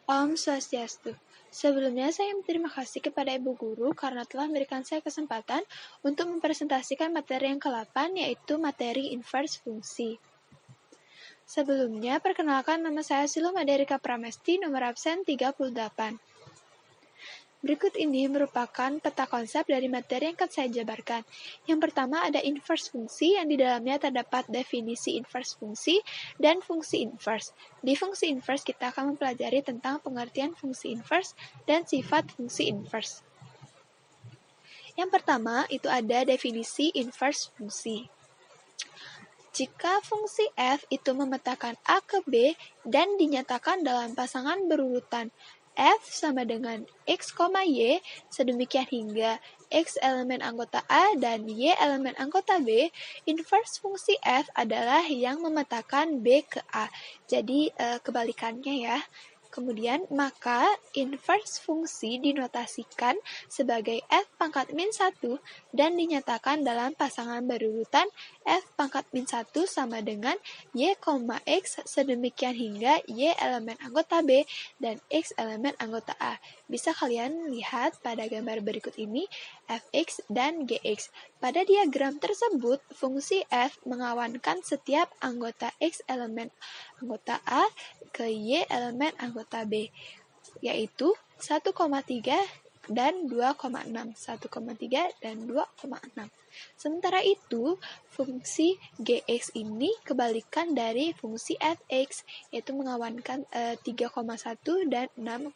Om Swastiastu. Sebelumnya saya berterima kasih kepada Ibu Guru karena telah memberikan saya kesempatan untuk mempresentasikan materi yang ke-8, yaitu materi inverse fungsi. Sebelumnya, perkenalkan nama saya Siloma Derika Pramesti, nomor absen 38. Berikut ini merupakan peta konsep dari materi yang akan saya jabarkan. Yang pertama ada inverse fungsi, yang di dalamnya terdapat definisi inverse fungsi dan fungsi inverse. Di fungsi inverse kita akan mempelajari tentang pengertian fungsi inverse dan sifat fungsi inverse. Yang pertama itu ada definisi inverse fungsi. Jika fungsi f itu memetakan a ke b dan dinyatakan dalam pasangan berurutan f sama dengan x, y, sedemikian hingga x elemen anggota A dan y elemen anggota B, inverse fungsi f adalah yang memetakan B ke A. Jadi kebalikannya ya. Kemudian, maka inverse fungsi dinotasikan sebagai f pangkat min 1 dan dinyatakan dalam pasangan berurutan f pangkat min 1 sama dengan y, x sedemikian hingga y elemen anggota B dan x elemen anggota A. Bisa kalian lihat pada gambar berikut ini fx dan gx. Pada diagram tersebut, fungsi f mengawankan setiap anggota x elemen anggota A ke y elemen anggota B, yaitu 1,3 dan 2,6. 1,3 dan 2,6. Sementara itu, fungsi gx ini kebalikan dari fungsi fx, yaitu mengawankan 3,1 dan 6,2.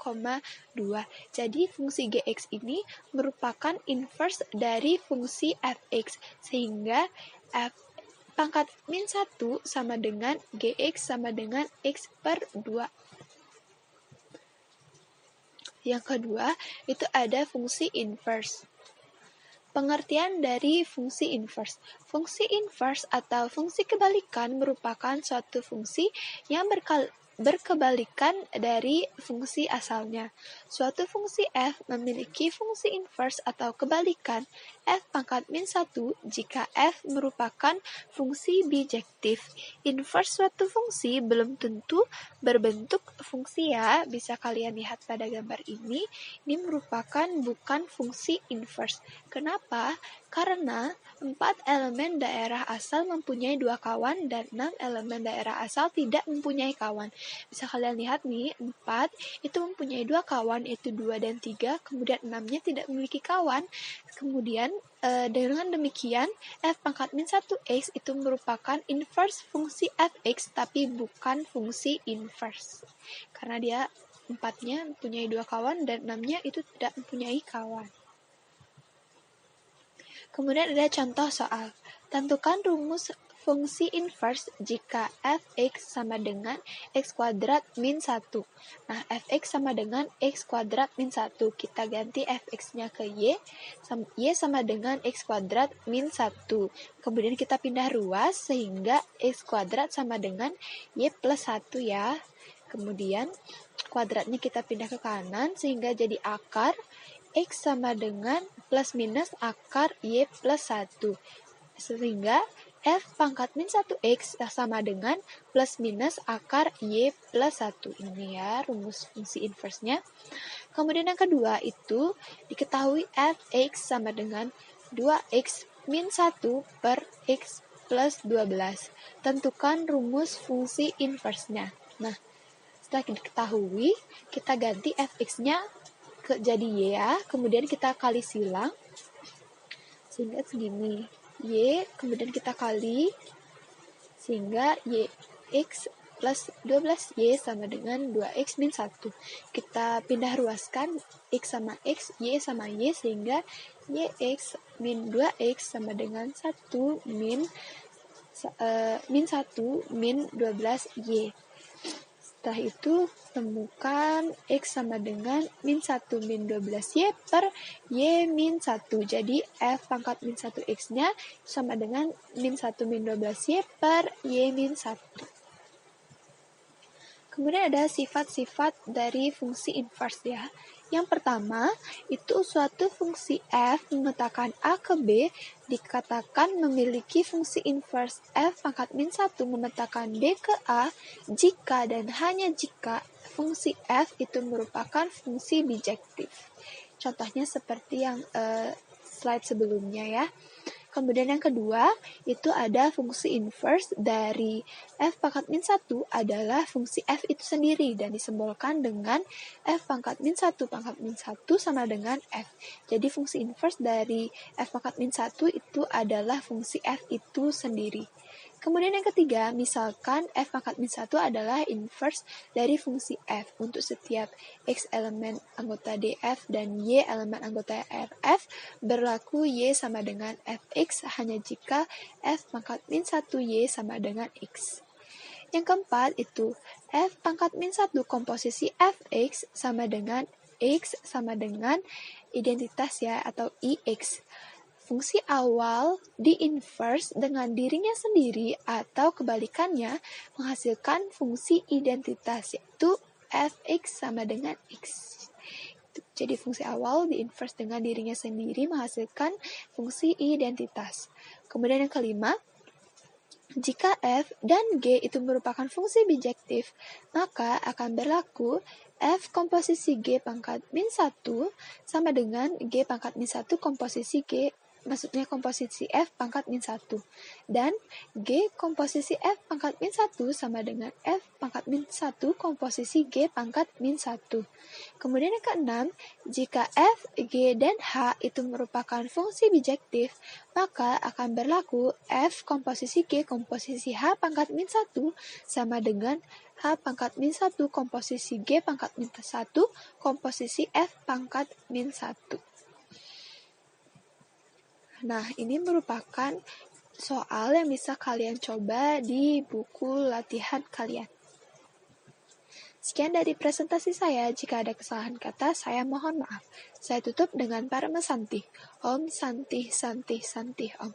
Jadi, fungsi gx ini merupakan inverse dari fungsi fx, sehingga f pangkat min 1 sama dengan gx sama dengan x per 2. Yang kedua, itu ada fungsi inverse. Pengertian dari fungsi inverse. Fungsi inverse atau fungsi kebalikan merupakan suatu fungsi yang berkebalikan dari fungsi asalnya. Suatu fungsi f memiliki fungsi inverse atau kebalikan f pangkat min 1 jika f merupakan fungsi bijektif. Inverse suatu fungsi belum tentu berbentuk fungsi ya, bisa kalian lihat pada gambar ini. Ini merupakan bukan fungsi inverse. Kenapa? Karena 4 elemen daerah asal mempunyai 2 kawan dan 6 elemen daerah asal tidak mempunyai kawan. Bisa kalian lihat nih, 4 itu mempunyai 2 kawan, yaitu 2 dan 3, kemudian 6-nya tidak memiliki kawan. Kemudian dengan demikian, f pangkat min 1x itu merupakan inverse fungsi fx, tapi bukan fungsi inverse. Karena dia 4-nya mempunyai 2 kawan dan 6-nya itu tidak mempunyai kawan. Kemudian ada contoh soal. Tentukan rumus fungsi inverse jika fx sama dengan x kuadrat min 1. Nah, fx sama dengan x kuadrat min 1. Kita ganti fx-nya ke y sama dengan x kuadrat min 1. Kemudian kita pindah ruas sehingga x kuadrat sama dengan y plus 1 ya. Kemudian kuadratnya kita pindah ke kanan sehingga jadi akar x sama dengan plus minus akar y plus 1. Sehingga f pangkat min 1x sama dengan plus minus akar y plus 1. Ini ya rumus fungsi inverse-nya. Kemudian yang kedua itu diketahui fx sama dengan 2x min 1 per x plus 12. Tentukan rumus fungsi inverse-nya. Nah, setelah diketahui, kita ganti fx-nya jadi y ya, kemudian kita kali silang sehingga segini y, kemudian kita kali sehingga y x plus 12y sama dengan 2x min 1. Kita pindah ruaskan x sama x, y sama y sehingga yx min 2x sama dengan 1 min 1 min 12y. Setelah itu, temukan x sama dengan min 1 min 12y per y min 1. Jadi, f pangkat min 1x-nya sama dengan min 1 min 12y per y min 1. Kemudian ada sifat-sifat dari fungsi inverse ya. Yang pertama, itu suatu fungsi f memetakan a ke b dikatakan memiliki fungsi inverse f pangkat min 1 memetakan b ke a jika dan hanya jika fungsi f itu merupakan fungsi bijektif. Contohnya seperti yang slide sebelumnya ya. Kemudian yang kedua, itu ada fungsi inverse dari f pangkat min 1 adalah fungsi f itu sendiri dan disimbolkan dengan f pangkat min 1 pangkat min 1 sama dengan f. Jadi fungsi inverse dari f pangkat min 1 itu adalah fungsi f itu sendiri. Kemudian yang ketiga, misalkan f pangkat min 1 adalah inverse dari fungsi f untuk setiap x elemen anggota df dan y elemen anggota rf berlaku y sama dengan fx hanya jika f pangkat min 1 y sama dengan x. Yang keempat itu f pangkat min 1 komposisi fx sama dengan x sama dengan identitas ya atau ix. Fungsi awal di-inverse dengan dirinya sendiri atau kebalikannya menghasilkan fungsi identitas yaitu fx sama dengan x. Jadi fungsi awal di-inverse dengan dirinya sendiri menghasilkan fungsi identitas. Kemudian yang kelima, jika f dan g itu merupakan fungsi bijektif, maka akan berlaku f komposisi g pangkat min 1 sama dengan g pangkat min 1 komposisi g, maksudnya komposisi f pangkat min 1. Dan g komposisi f pangkat min 1 sama dengan f pangkat min 1 komposisi g pangkat min 1. Kemudian yang keenam, jika f, g, dan h itu merupakan fungsi bijektif, maka akan berlaku f komposisi g komposisi h pangkat min 1 sama dengan h pangkat min 1 komposisi g pangkat min 1 komposisi f pangkat min 1. Nah, ini merupakan soal yang bisa kalian coba di buku latihan kalian. Sekian dari presentasi saya. Jika ada kesalahan kata, saya mohon maaf. Saya tutup dengan Parama Santi. Om Santi Santi Santi Om.